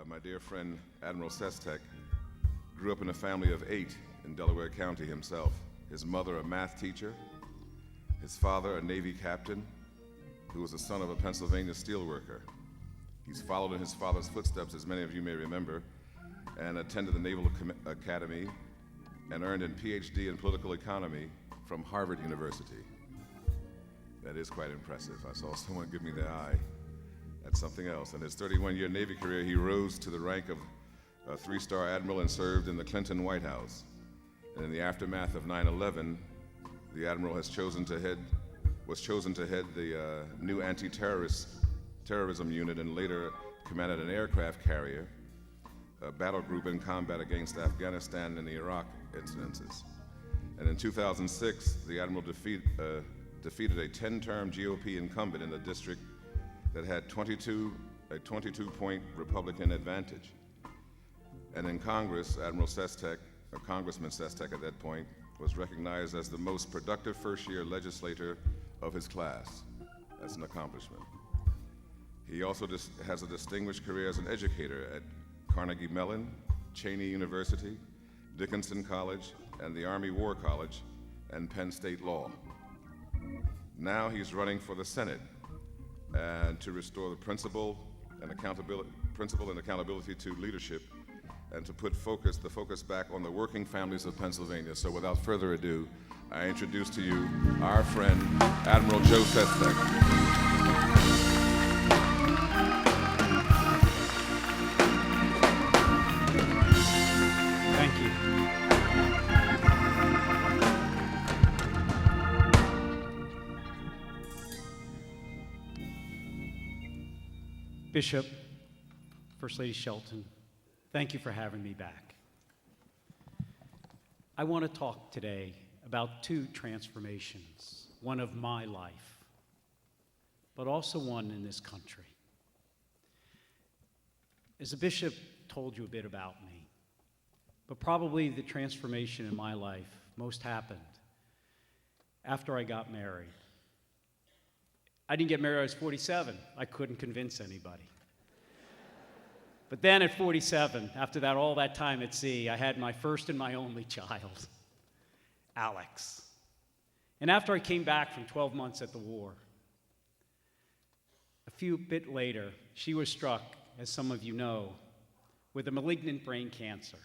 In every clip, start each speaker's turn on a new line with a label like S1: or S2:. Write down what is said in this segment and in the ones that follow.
S1: My dear friend, Admiral Sestek, grew up in a family of 8 in Delaware County himself. His mother, a math teacher, his father, a Navy captain, who was the son of a Pennsylvania steelworker. He's followed in his father's footsteps, as many of you may remember, and attended the Naval Academy and earned a PhD in political economy from Harvard University. That is quite impressive. I saw someone give me the eye. That's something else. In his 31-year Navy career, he rose to the rank of a 3-star admiral and served in the Clinton White House. And in the aftermath of 9/11, the admiral was chosen to head the new anti-terrorism unit and later commanded an aircraft carrier, a battle group in combat against Afghanistan and the Iraq incidences. And in 2006, the admiral defeated a 10-term GOP incumbent in the district that had a 22-point Republican advantage. And in Congress, Admiral Sestek, or Congressman Sestek at that point, was recognized as the most productive first-year legislator of his class. That's an accomplishment. He also has a distinguished career as an educator at Carnegie Mellon, Cheney University, Dickinson College, and the Army War College, and Penn State Law. Now he's running for the Senate and to restore the principle and accountability to leadership and to put the focus back on the working families of Pennsylvania. So without further ado, I introduce to you our friend, Admiral Joe Sestek.
S2: Thank you. Bishop, First Lady Shelton, thank you for having me back. I want to talk today about 2 transformations, one of my life, but also one in this country. As a bishop told you a bit about me, but probably the transformation in my life most happened after I got married. I didn't get married, I was 47. I couldn't convince anybody. But then at 47, after that, all that time at sea, I had my first and my only child, Alex. And after I came back from 12 months at the war, a bit later, she was struck, as some of you know, with a malignant brain cancer.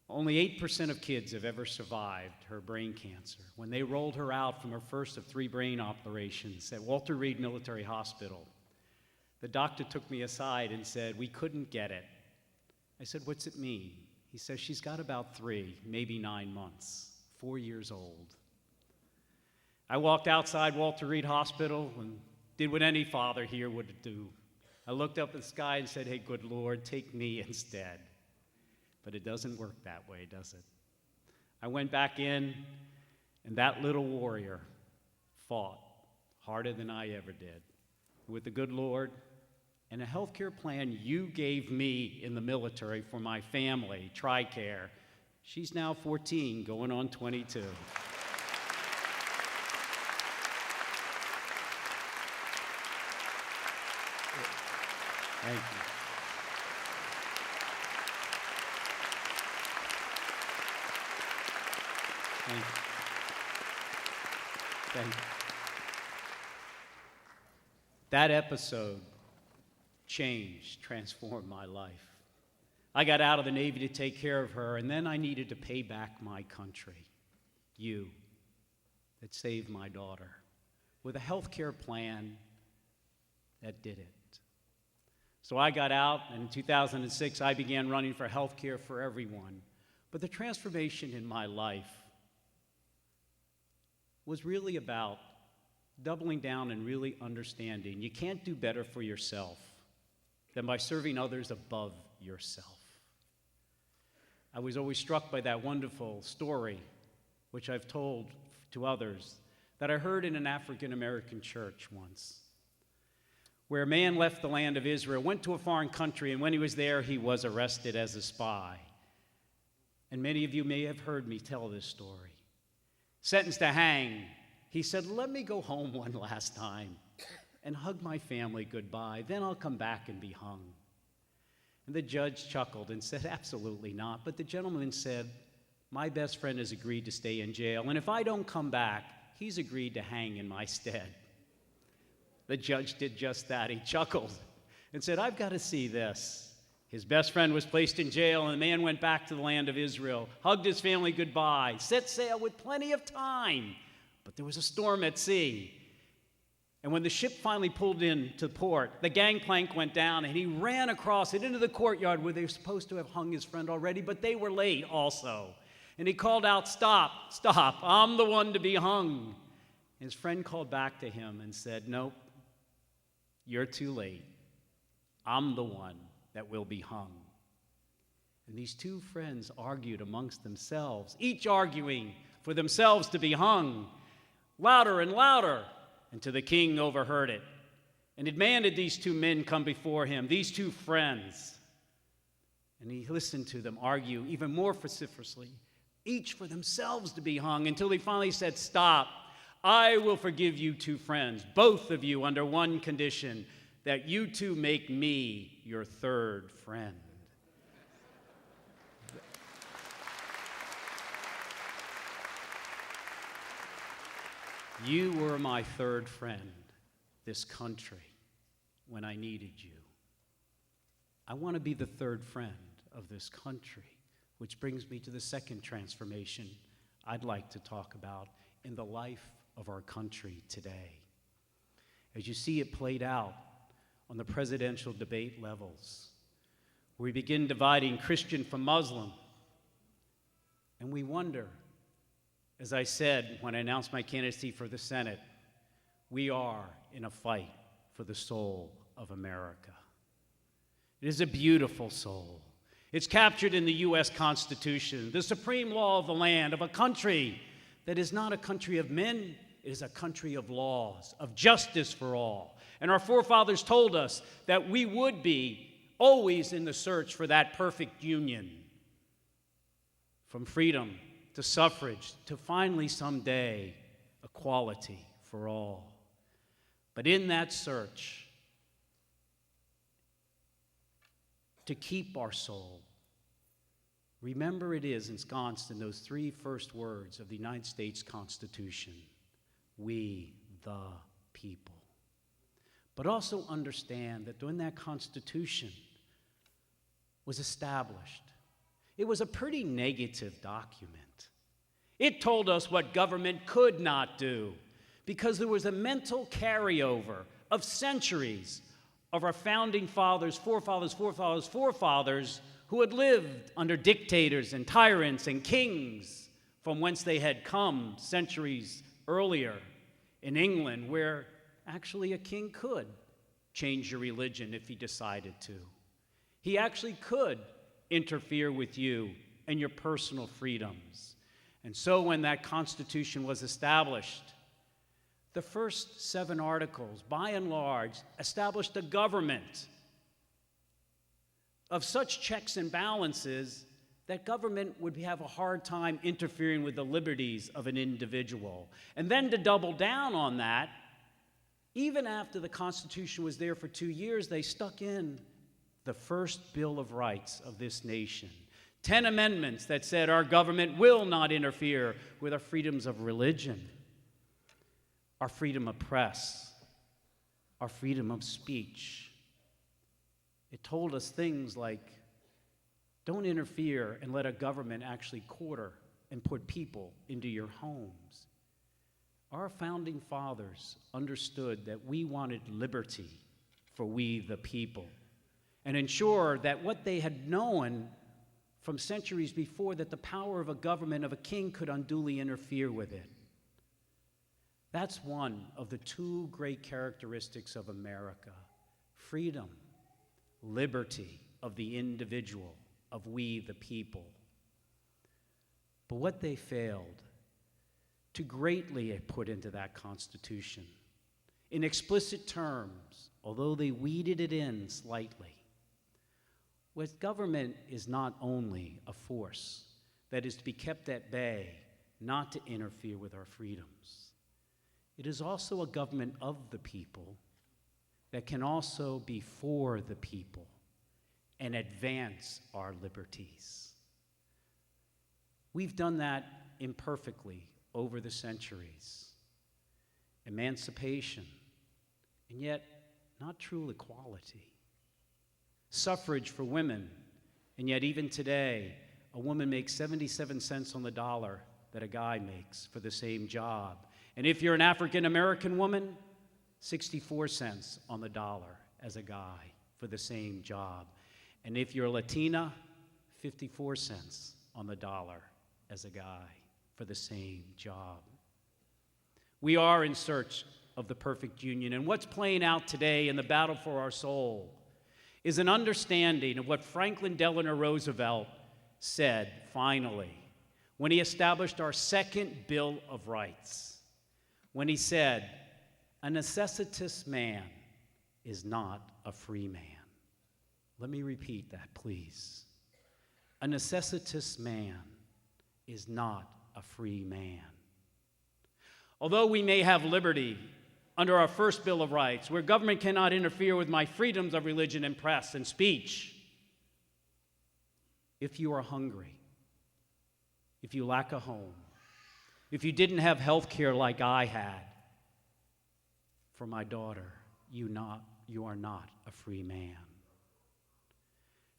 S2: Only 8% of kids have ever survived her brain cancer. When they rolled her out from her first of 3 brain operations at Walter Reed Military Hospital, the doctor took me aside and said, "We couldn't get it." I said, "What's it mean?" He says, "She's got about 3, maybe 9 months, 4 years old." I walked outside Walter Reed Hospital and did what any father here would do. I looked up at the sky and said, "Hey, good Lord, take me instead." But it doesn't work that way, does it? I went back in, and that little warrior fought harder than I ever did. With the good Lord and a health care plan you gave me in the military for my family, TRICARE, she's now 14, going on 22. Thank you. Thank you. Thank you. That episode transformed my life. I got out of the Navy to take care of her, and then I needed to pay back my country, you, that saved my daughter, with a health care plan that did it. So I got out, and in 2006, I began running for health care for everyone. But the transformation in my life was really about doubling down and really understanding you can't do better for yourself than by serving others above yourself. I was always struck by that wonderful story, which I've told to others, that I heard in an African-American church once, where a man left the land of Israel, went to a foreign country, and when he was there, he was arrested as a spy. And many of you may have heard me tell this story. Sentenced to hang, he said, "Let me go home one last time and hug my family goodbye, then I'll come back and be hung." And the judge chuckled and said, absolutely not. But the gentleman said, my best friend has agreed to stay in jail, and if I don't come back, he's agreed to hang in my stead. The judge did just that. He chuckled and said, I've got to see this. His best friend was placed in jail, and the man went back to the land of Israel, hugged his family goodbye, set sail with plenty of time. But there was a storm at sea. And when the ship finally pulled into port, the gangplank went down, and he ran across it into the courtyard where they were supposed to have hung his friend already, but they were late also. And he called out, stop, stop, I'm the one to be hung. His friend called back to him and said, nope, you're too late. I'm the one that will be hung. And these two friends argued amongst themselves, each arguing for themselves to be hung, louder and louder, until the king overheard it and demanded these two men come before him, these two friends. And he listened to them argue even more vociferously, each for themselves to be hung, until he finally said, stop, I will forgive you two friends, both of you, under one condition, that you two make me your third friend. You were my third friend, this country, when I needed you. I want to be the third friend of this country, which brings me to the second transformation I'd like to talk about in the life of our country today. As you see it played out on the presidential debate levels, we begin dividing Christian from Muslim, and we wonder, as I said when I announced my candidacy for the Senate, we are in a fight for the soul of America. It is a beautiful soul. It's captured in the U.S. Constitution, the supreme law of the land, of a country that is not a country of men, it is a country of laws, of justice for all. And our forefathers told us that we would be always in the search for that perfect union, from freedom to suffrage, to finally someday equality for all. But in that search, to keep our soul, remember it is ensconced in those three first words of the United States Constitution, we the people. But also understand that when that Constitution was established, it was a pretty negative document. It told us what government could not do because there was a mental carryover of centuries of our founding fathers, forefathers, who had lived under dictators and tyrants and kings from whence they had come centuries earlier in England, where actually a king could change your religion if he decided to. He actually could interfere with you and your personal freedoms. And so when that Constitution was established, the first 7 articles, by and large, established a government of such checks and balances that government would have a hard time interfering with the liberties of an individual. And then to double down on that, even after the Constitution was there for 2 years, they stuck in the first Bill of Rights of this nation. 10 amendments that said our government will not interfere with our freedoms of religion, our freedom of press, our freedom of speech. It told us things like, don't interfere and let a government actually quarter and put people into your homes. Our founding fathers understood that we wanted liberty for we the people, and ensure that what they had known from centuries before, that the power of a government, of a king, could unduly interfere with it. That's one of the 2 great characteristics of America: freedom, liberty of the individual, of we the people. But what they failed to greatly put into that Constitution, in explicit terms, although they weeded it in slightly, was government is not only a force that is to be kept at bay, not to interfere with our freedoms. It is also a government of the people that can also be for the people and advance our liberties. We've done that imperfectly over the centuries. Emancipation, and yet not true equality. Suffrage for women, and yet even today, a woman makes 77 cents on the dollar that a guy makes for the same job. And if you're an African American woman, 64 cents on the dollar as a guy for the same job. And if you're Latina, 54 cents on the dollar as a guy for the same job. We are in search of the perfect union, and what's playing out today in the battle for our soul is an understanding of what Franklin Delano Roosevelt said, finally, when he established our second Bill of Rights, when he said, "A necessitous man is not a free man." Let me repeat that, please. A necessitous man is not a free man. Although we may have liberty under our first Bill of Rights, where government cannot interfere with my freedoms of religion and press and speech, if you are hungry, if you lack a home, if you didn't have health care like I had for my daughter, you are not a free man.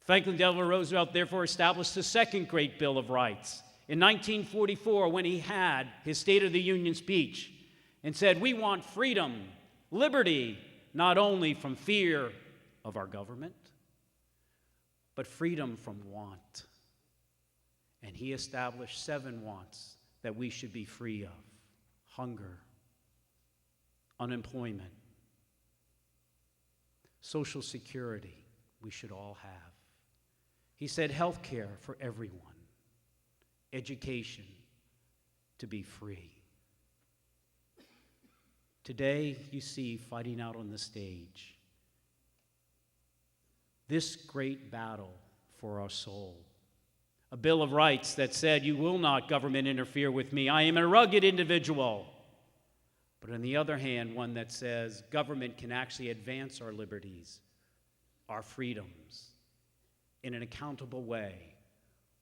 S2: Franklin Delano Roosevelt therefore established the second great Bill of Rights in 1944 when he had his State of the Union speech and said, we want freedom, liberty, not only from fear of our government, but freedom from want. And he established 7 wants that we should be free of: hunger, unemployment, Social Security we should all have. He said health care for everyone, education to be free. Today, you see fighting out on the stage this great battle for our soul. A Bill of Rights that said, you will not government interfere with me. I am a rugged individual. But on the other hand, one that says government can actually advance our liberties, our freedoms, in an accountable way,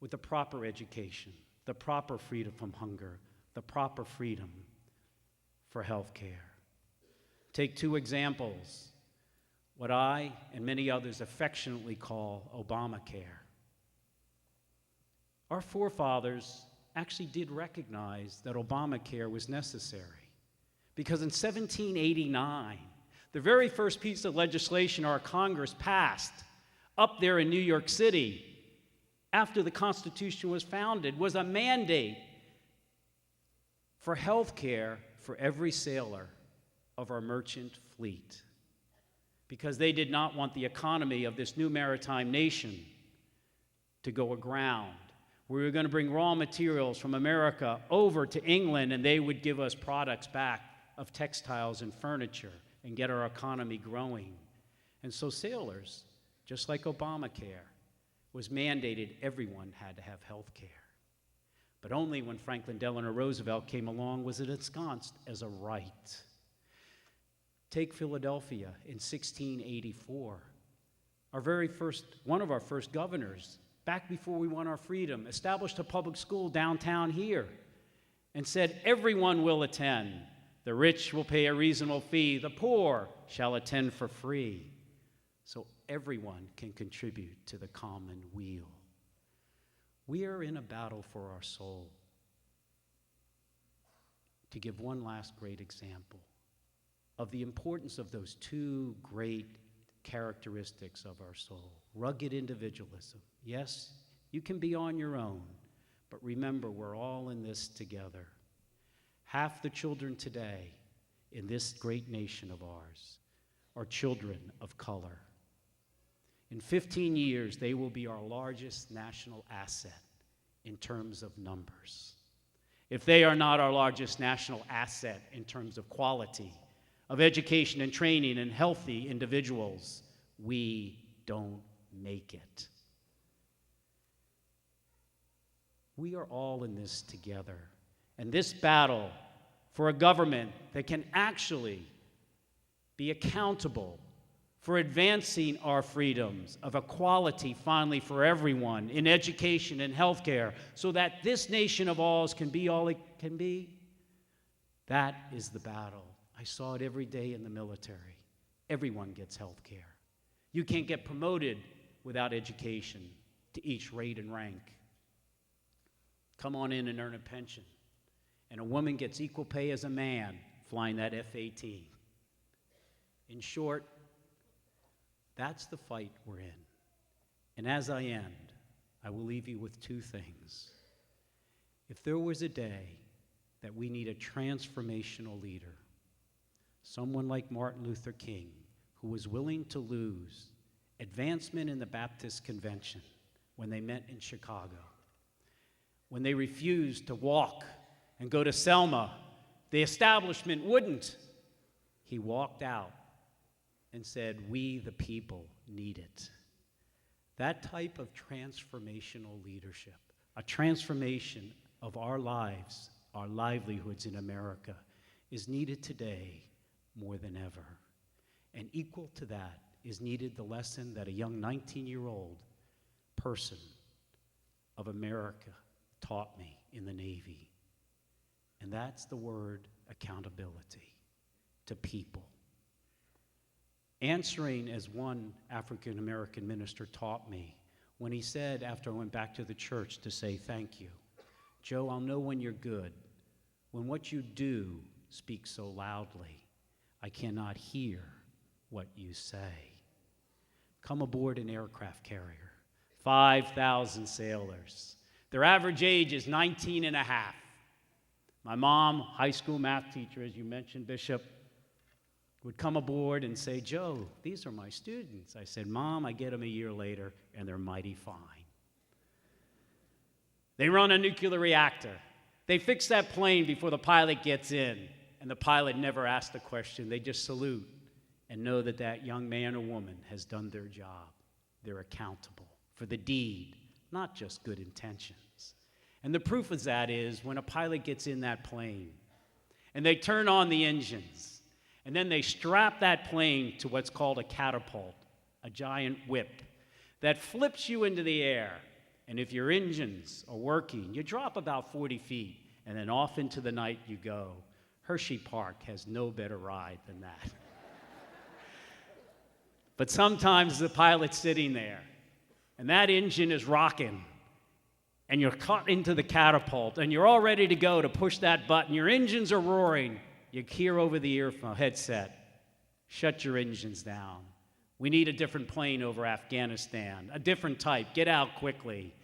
S2: with the proper education, the proper freedom from hunger, the proper freedom for health care. Take 2 examples, what I and many others affectionately call Obamacare. Our forefathers actually did recognize that Obamacare was necessary, because in 1789, the very first piece of legislation our Congress passed up there in New York City after the Constitution was founded was a mandate for health care for every sailor of our merchant fleet, because they did not want the economy of this new maritime nation to go aground. We were going to bring raw materials from America over to England, and they would give us products back of textiles and furniture and get our economy growing. And so sailors, just like Obamacare, was mandated everyone had to have health care. But only when Franklin Delano Roosevelt came along was it ensconced as a right. Take Philadelphia in 1684. One of our first governors, back before we won our freedom, established a public school downtown here and said everyone will attend. The rich will pay a reasonable fee. The poor shall attend for free. So everyone can contribute to the common weal. We are in a battle for our soul. To give one last great example of the importance of those 2 great characteristics of our soul: rugged individualism. Yes, you can be on your own, but remember, we're all in this together. Half the children today in this great nation of ours are children of color. In 15 years, they will be our largest national asset in terms of numbers. If they are not our largest national asset in terms of quality, of education and training and healthy individuals, we don't make it. We are all in this together. And this battle for a government that can actually be accountable for advancing our freedoms of equality finally for everyone in education and healthcare so that this nation of ours can be all it can be? That is the battle. I saw it every day in the military. Everyone gets healthcare. You can't get promoted without education to each rate and rank. Come on in and earn a pension. And a woman gets equal pay as a man flying that F-18. In short, that's the fight we're in. And as I end, I will leave you with two things. If there was a day that we need a transformational leader, someone like Martin Luther King, who was willing to lose advancement in the Baptist Convention when they met in Chicago, when they refused to walk and go to Selma, the establishment wouldn't. He walked out and said, "We, the people, need it." That type of transformational leadership, a transformation of our lives, our livelihoods in America, is needed today more than ever. And equal to that is needed the lesson that a young 19-year-old person of America taught me in the Navy. And that's the word accountability to people. Answering as one African-American minister taught me when he said, after I went back to the church, to say thank you. "Joe, I'll know when you're good, when what you do speaks so loudly, I cannot hear what you say." Come aboard an aircraft carrier, 5,000 sailors. Their average age is 19 and a half. My mom, high school math teacher, as you mentioned, Bishop, would come aboard and say, "Joe, these are my students." I said, "Mom, I get them a year later, and they're mighty fine." They run a nuclear reactor. They fix that plane before the pilot gets in, and the pilot never asks a question. They just salute and know that that young man or woman has done their job. They're accountable for the deed, not just good intentions. And the proof of that is when a pilot gets in that plane and they turn on the engines, and then they strap that plane to what's called a catapult, a giant whip that flips you into the air. And if your engines are working, you drop about 40 feet, and then off into the night you go. Hershey Park has no better ride than that. But sometimes the pilot's sitting there, and that engine is rocking, and you're caught into the catapult, and you're all ready to go to push that button. Your engines are roaring. You hear over the earphone headset, "Shut your engines down. We need a different plane over Afghanistan, a different type. Get out quickly."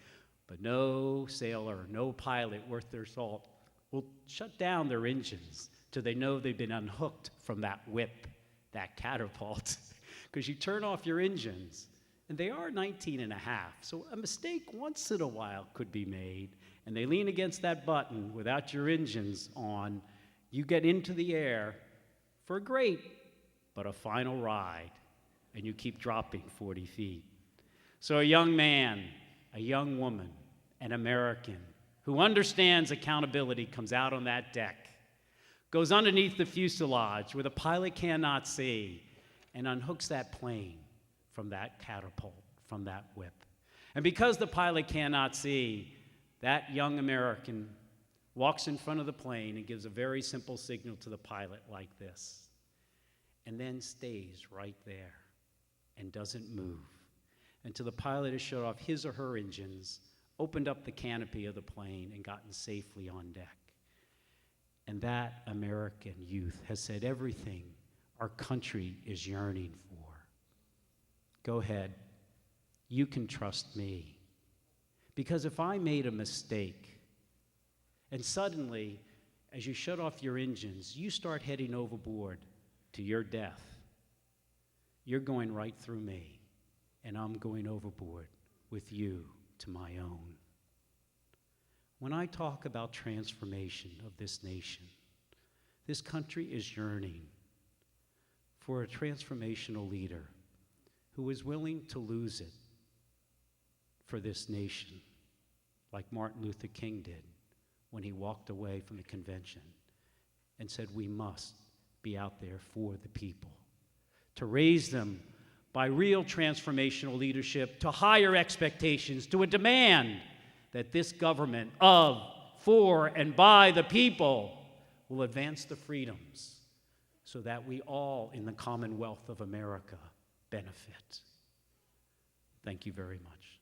S2: But no sailor, no pilot worth their salt will shut down their engines till they know they've been unhooked from that whip, that catapult. Because you turn off your engines, and they are 19 and a half, so a mistake once in a while could be made, and they lean against that button without your engines on. You get into the air for a great but a final ride, and you keep dropping 40 feet. So a young man, a young woman, an American who understands accountability comes out on that deck, goes underneath the fuselage where the pilot cannot see, and unhooks that plane from that catapult, from that whip. And because the pilot cannot see, that young American walks in front of the plane and gives a very simple signal to the pilot like this, and then stays right there and doesn't move until the pilot has shut off his or her engines, opened up the canopy of the plane, and gotten safely on deck. And that American youth has said everything our country is yearning for. Go ahead. You can trust me. Because if I made a mistake, and suddenly, as you shut off your engines, you start heading overboard to your death, you're going right through me, and I'm going overboard with you to my own. When I talk about transformation of this nation, this country is yearning for a transformational leader who is willing to lose it for this nation, like Martin Luther King did when he walked away from the convention and said, "We must be out there for the people, to raise them by real transformational leadership, to higher expectations, to a demand that this government of, for, and by the people will advance the freedoms so that we all in the Commonwealth of America benefit. Thank you very much.